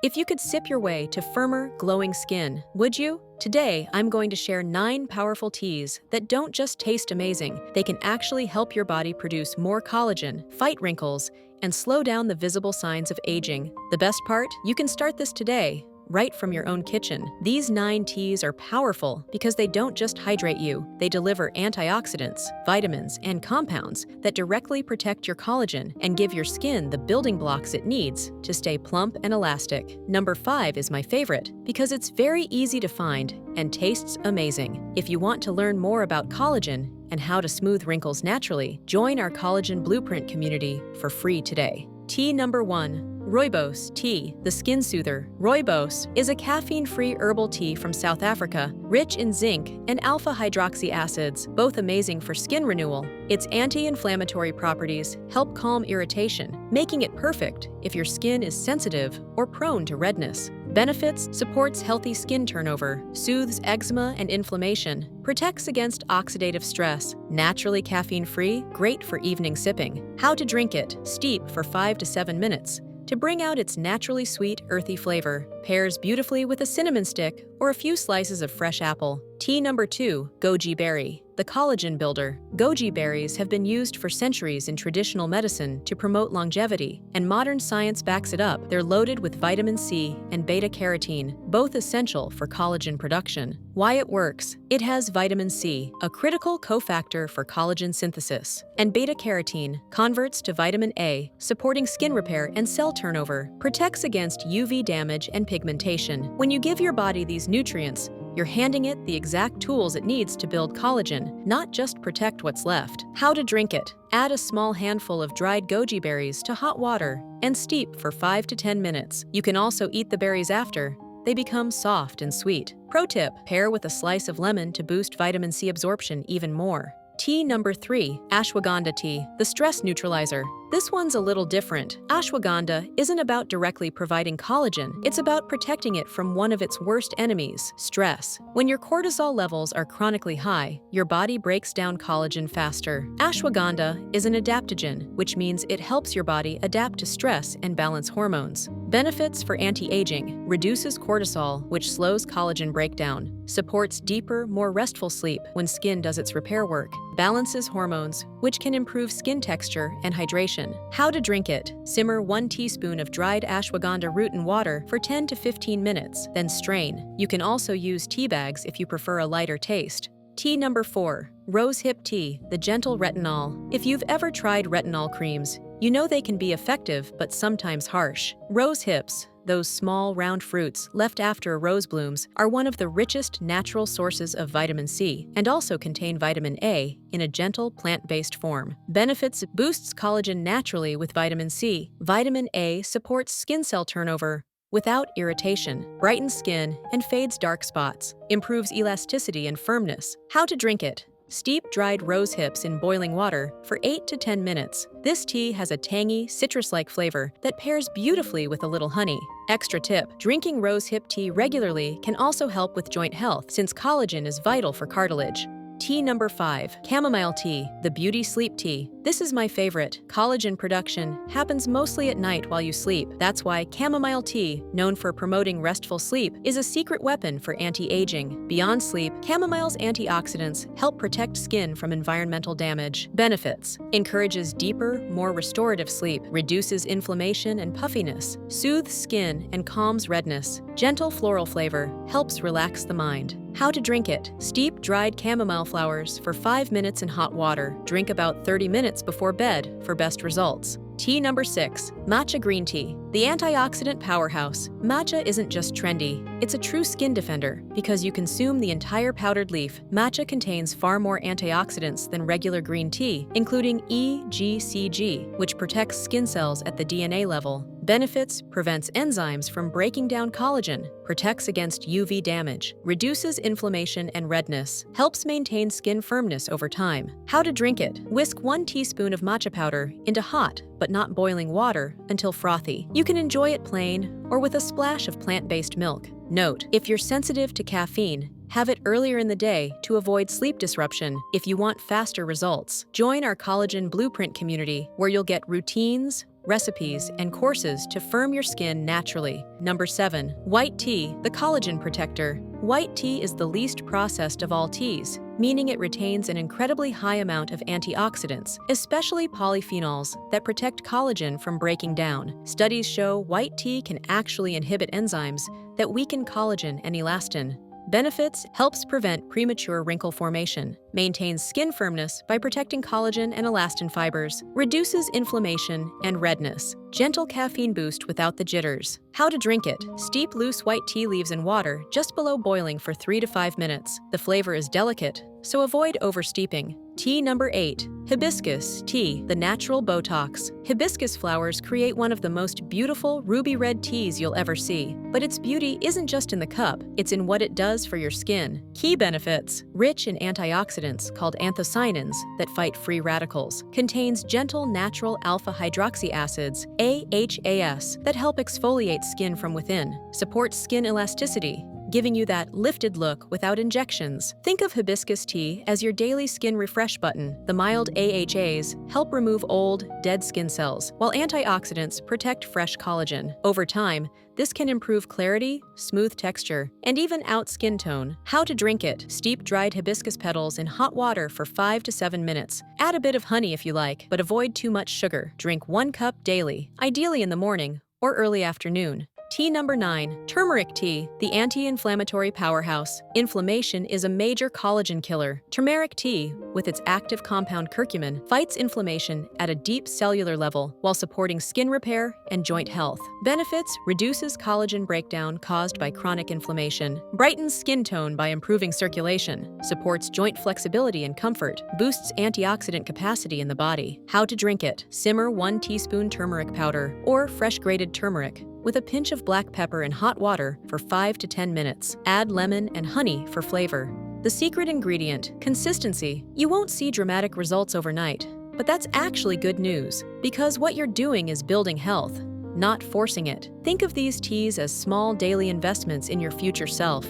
If you could sip your way to firmer, glowing skin, would you? Today, I'm going to share 9 powerful teas that don't just taste amazing, they can actually help your body produce more collagen, fight wrinkles, and slow down the visible signs of aging. The best part? You can start this today, right from your own kitchen. These 9 teas are powerful because they don't just hydrate you, they deliver antioxidants, vitamins, and compounds that directly protect your collagen and give your skin the building blocks it needs to stay plump and elastic. Number 5 is my favorite because it's very easy to find and tastes amazing. If you want to learn more about collagen and how to smooth wrinkles naturally, join our Collagen Blueprint community for free today. Tea number 1. Rooibos Tea, the skin soother. Rooibos is a caffeine-free herbal tea from South Africa, rich in zinc and alpha-hydroxy acids, both amazing for skin renewal. Its anti-inflammatory properties help calm irritation, making it perfect if your skin is sensitive or prone to redness. Benefits: supports healthy skin turnover, soothes eczema and inflammation, protects against oxidative stress, naturally caffeine-free, great for evening sipping. How to drink it: steep for 5 to 7 minutes. To bring out its naturally sweet, earthy flavor, pairs beautifully with a cinnamon stick or a few slices of fresh apple. Tea number 2, goji berry, the collagen builder. Goji berries have been used for centuries in traditional medicine to promote longevity, and modern science backs it up. They're loaded with vitamin C and beta-carotene, both essential for collagen production. Why it works: it has vitamin C, a critical cofactor for collagen synthesis, and beta-carotene converts to vitamin A, supporting skin repair and cell turnover, protects against UV damage and pigmentation. When you give your body these nutrients, you're handing it the exact tools it needs to build collagen, not just protect what's left. How to drink it: add a small handful of dried goji berries to hot water and steep for 5 to 10 minutes. You can also eat the berries after. They become soft and sweet. Pro tip: pair with a slice of lemon to boost vitamin C absorption even more. Tea number 3, Ashwagandha Tea, the stress neutralizer. This one's a little different. Ashwagandha isn't about directly providing collagen, it's about protecting it from one of its worst enemies, stress. When your cortisol levels are chronically high, your body breaks down collagen faster. Ashwagandha is an adaptogen, which means it helps your body adapt to stress and balance hormones. Benefits for anti-aging: reduces cortisol, which slows collagen breakdown, supports deeper, more restful sleep when skin does its repair work, balances hormones, which can improve skin texture and hydration. How to drink it: simmer 1 teaspoon of dried ashwagandha root in water for 10 to 15 minutes, then strain. You can also use tea bags if you prefer a lighter taste. Tea number 4, Rosehip Tea, the gentle retinol. If you've ever tried retinol creams, you know they can be effective but sometimes harsh. Rose hips, those small, round fruits left after rose blooms, are one of the richest natural sources of vitamin C and also contain vitamin A in a gentle, plant-based form. Benefits: boosts collagen naturally with vitamin C. Vitamin A supports skin cell turnover without irritation, brightens skin, and fades dark spots, improves elasticity and firmness. How to drink it: steep dried rose hips in boiling water for 8 to 10 minutes. This tea has a tangy, citrus-like flavor that pairs beautifully with a little honey. Extra tip: drinking rosehip tea regularly can also help with joint health since collagen is vital for cartilage. Tea number 5, Chamomile Tea, the beauty sleep tea. This is my favorite. Collagen production happens mostly at night while you sleep. That's why chamomile tea, known for promoting restful sleep, is a secret weapon for anti-aging. Beyond sleep, chamomile's antioxidants help protect skin from environmental damage. Benefits: encourages deeper, more restorative sleep, reduces inflammation and puffiness, soothes skin and calms redness. Gentle floral flavor helps relax the mind. How to drink it: steep dried chamomile flowers for 5 minutes in hot water. Drink about 30 minutes before bed for best results. Tea number 6, Matcha Green Tea, the antioxidant powerhouse. Matcha isn't just trendy, it's a true skin defender because you consume the entire powdered leaf. Matcha contains far more antioxidants than regular green tea, including EGCG, which protects skin cells at the DNA level. Benefits: prevents enzymes from breaking down collagen, protects against UV damage, reduces inflammation and redness, helps maintain skin firmness over time. How to drink it: whisk 1 teaspoon of matcha powder into hot but not boiling water until frothy. You can enjoy it plain or with a splash of plant-based milk. Note: if you're sensitive to caffeine, have it earlier in the day to avoid sleep disruption. If you want faster results, join our Collagen Blueprint community where you'll get routines, recipes, and courses to firm your skin naturally. Number 7. White tea, the collagen protector. White tea is the least processed of all teas, meaning it retains an incredibly high amount of antioxidants, especially polyphenols, that protect collagen from breaking down. Studies show white tea can actually inhibit enzymes that weaken collagen and elastin. Benefits: helps prevent premature wrinkle formation, maintains skin firmness by protecting collagen and elastin fibers, reduces inflammation and redness, gentle caffeine boost without the jitters. How to drink it: steep loose white tea leaves in water just below boiling for 3 to 5 minutes. The flavor is delicate, so avoid oversteeping. Tea number 8. Hibiscus Tea, the natural Botox. Hibiscus flowers create one of the most beautiful ruby red teas you'll ever see. But its beauty isn't just in the cup, it's in what it does for your skin. Key benefits: rich in antioxidants called anthocyanins that fight free radicals. Contains gentle natural alpha hydroxy acids, AHAS, that help exfoliate skin from within. Supports skin elasticity, giving you that lifted look without injections. Think of hibiscus tea as your daily skin refresh button. The mild AHAs help remove old, dead skin cells, while antioxidants protect fresh collagen. Over time, this can improve clarity, smooth texture, and even out skin tone. How to drink it: steep dried hibiscus petals in hot water for 5 to 7 minutes. Add a bit of honey if you like, but avoid too much sugar. Drink 1 cup daily, ideally in the morning or early afternoon. Tea number 9. Turmeric tea, the anti-inflammatory powerhouse. Inflammation is a major collagen killer. Turmeric tea, with its active compound curcumin, fights inflammation at a deep cellular level while supporting skin repair and joint health. Benefits: reduces collagen breakdown caused by chronic inflammation, brightens skin tone by improving circulation, supports joint flexibility and comfort, boosts antioxidant capacity in the body. How to drink it: simmer 1 teaspoon turmeric powder or fresh grated turmeric with a pinch of black pepper in hot water for 5 to 10 minutes. Add lemon and honey for flavor. The secret ingredient: consistency. You won't see dramatic results overnight, but that's actually good news, because what you're doing is building health, not forcing it. Think of these teas as small daily investments in your future self.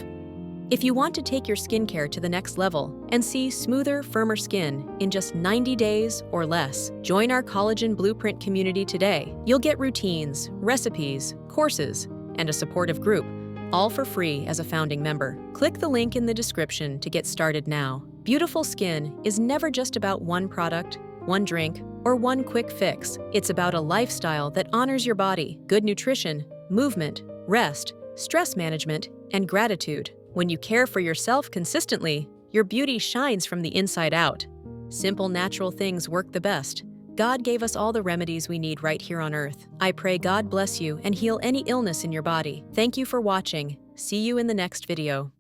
If you want to take your skincare to the next level and see smoother, firmer skin in just 90 days or less, join our Collagen Blueprint community today. You'll get routines, recipes, courses, and a supportive group, all for free as a founding member. Click the link in the description to get started now. Beautiful skin is never just about one product, one drink, or one quick fix. It's about a lifestyle that honors your body, good nutrition, movement, rest, stress management, and gratitude. When you care for yourself consistently, your beauty shines from the inside out. Simple, natural things work the best. God gave us all the remedies we need right here on Earth. I pray God bless you and heal any illness in your body. Thank you for watching. See you in the next video.